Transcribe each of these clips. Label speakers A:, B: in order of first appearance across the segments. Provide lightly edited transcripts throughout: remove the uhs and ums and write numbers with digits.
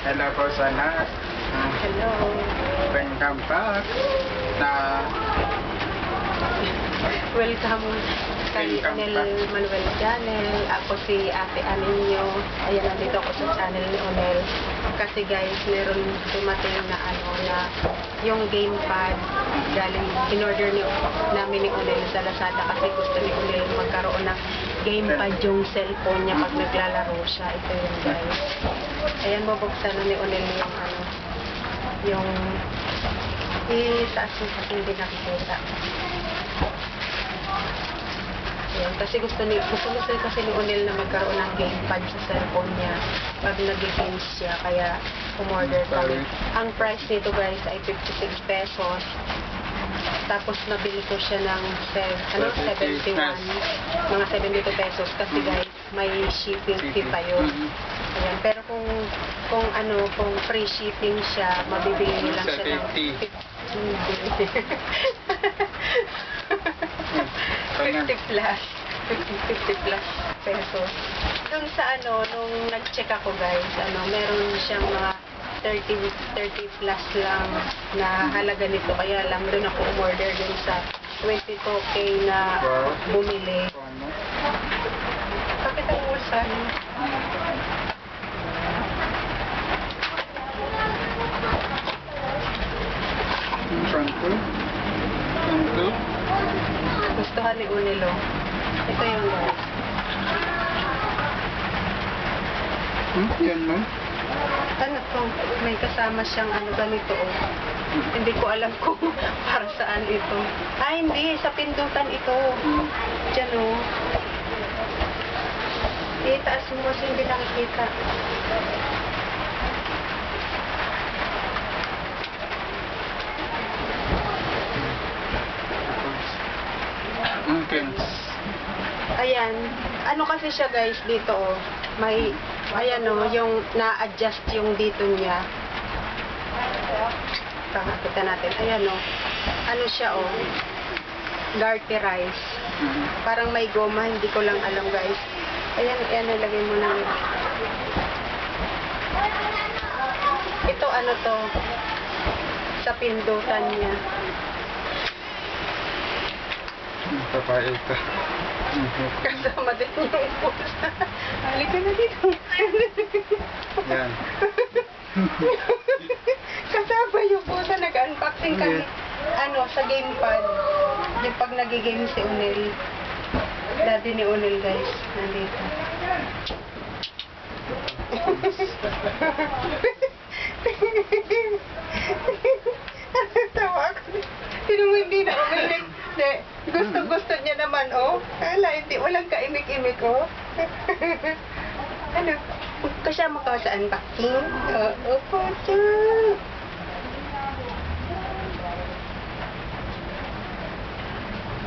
A: Hello po sa lahat.
B: Hello.
A: Welcome back
B: Welcome kay
A: Welcome
B: Onel
A: back.
B: Manuel Channel. Ako si Ate Aninyo. Ayan, nandito ako sa channel ni Onel. Kasi guys, meron dumating na yung gamepad galing in-order namin ni Onel sa Lazada kasi gusto ni Onel magkaroon ng gamepad yung cellphone niya pag naglalaro siya. Ito yun guys. Ayan, bubuksan na ni Onel yung itaas mo kasi hindi nakikita. Ayan, kasi gusto kasi ni Onel na magkaroon ng gamepad sa cellphone niya pag nag-games siya, kaya umorder kami. Ang price nito guys ay 56 pesos. Tapos nabili ko siya ng 71, mga 72 pesos kasi guys may shipping fee pa yun. Ayan, pero kung free shipping siya, mabibili niyo lang siya ng 50 plus pesos. Dun sa nung nag-check ako guys, meron siyang mga 30 plus lang na halaga nito. Kaya lang dun ako umorder dun sa 22K na bumili. Bakit ang usan?
A: Shampoo.
B: Gustuhan ni Unilo. Ito yung guys.
A: Yan ma'am.
B: Ano to? May kasama siyang ganito oh. Hindi ko alam kung para saan ito. Hindi. Sa pindutan ito. Diyan oh. Itaas mo kasi hindi nakikita.
A: Okay.
B: Ayan. Ano kasi siya guys dito oh. May, ayan oh, yung na-adjust yung dito niya. Pakakita natin. Ayan oh. Ano siya oh. Garterize. Parang may goma. Hindi ko lang alam guys. Ayan, nilagay mo na. Ito ano to. Sa pindutan niya.
A: Papayag ka.
B: Kasama din yung pusa. Halika na dito.
A: Yan.
B: Kasama yung pusa. Nag-unboxing kami. Sa gamepad. Yung pag nag-game si Unel. Daddy ni Unel guys. Nandito. Tawa ako. Sino mo hindi na umilig? Gusto niya naman, oh. Hindi, walang kaimik-imik, oh. Kasama ka sa unboxing? Opo, tiyan.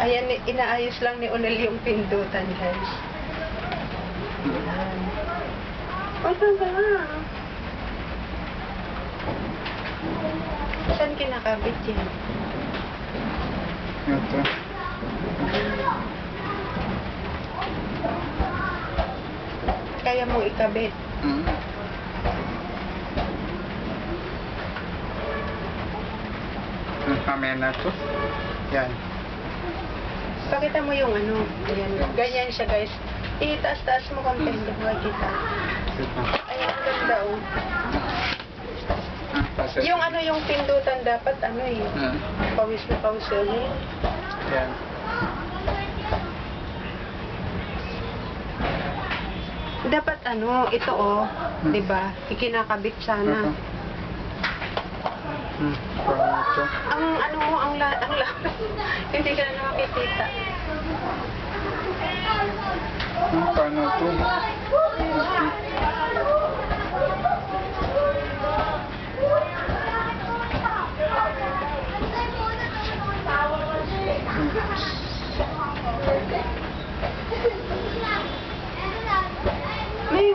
B: Ayan, inaayos lang ni Onel yung pindutan, guys. Ayan. Ano ba? Saan kinakabit yan?
A: Ito.
B: Kaya mo ikabit.
A: Mamaya na to. Yan.
B: Pakita mo yung ayan. Ganyan siya guys. Itaas-taas mo konti. Hindi mo makikita. Ayan, ang ganda oh. Yung yung pindutan dapat pawis na pawis yun eh.
A: Yan.
B: Dapat ito oh, 'di ba? Ikinakabit sana.
A: Paano to?
B: Ang lapis. Hindi ka na makikita.
A: Paano to?
B: May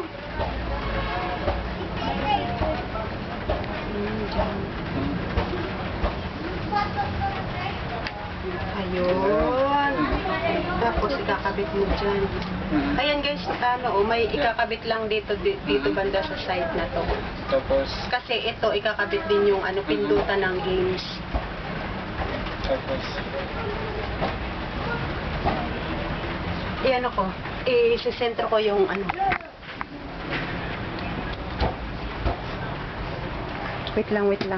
B: ayun. Tapos ikakabit mo dyan. Ayan guys, may ikakabit lang dito banda sa side na to.
A: Tapos,
B: Kasi ito, ikakabit din yung pindutan ng games.
A: tapos,
B: Iyan ako, isisentro ko yung Wait lang.
A: ito.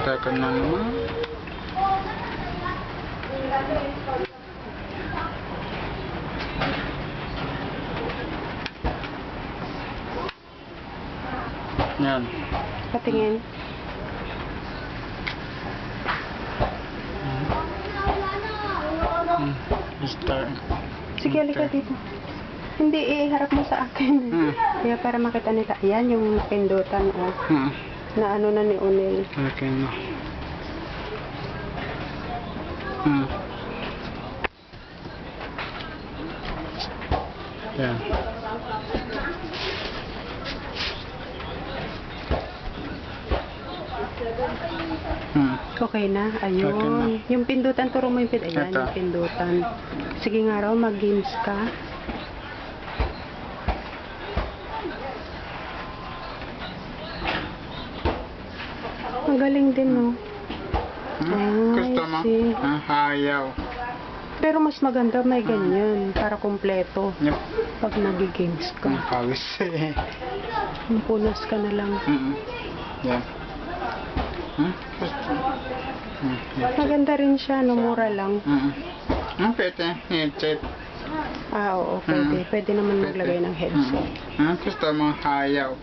A: Teka na naman. Yan.
B: Patingin.
A: Start.
B: Sige, halika dito. Hindi, iharap mo sa akin. Kaya para makita nila. Ayan yung pindutan, na na ni Unil.
A: Okay na. Yan.
B: Okay na, ayun.
A: Okay na.
B: Yung pindutan, turo mo yung pindutan. Ayan,
A: Ito.
B: yung pindutan. Sige nga raw, mag-games ka. Magaling din, no?
A: Gusto mo?
B: see.
A: Ayaw.
B: Pero mas maganda may ganyan, para kumpleto.
A: Yup.
B: Pag nag-games ka.
A: Ang kawis eh.
B: Punas ka na lang.
A: Yan. Gusto mo?
B: Maganda rin siya, no? Mura lang.
A: Pwede. Headset.
B: Oo, pwede. Pwede naman maglagay ng headset.
A: Gusto mo? Ayaw.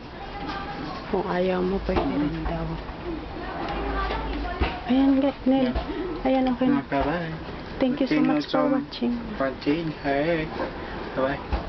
B: Kung ayaw mo, pwede rin daw. Ayan, Nel. Ayan, okay na.
A: Bye-bye.
B: Thank you so much for watching.
A: Watching. Hey. Bye-bye.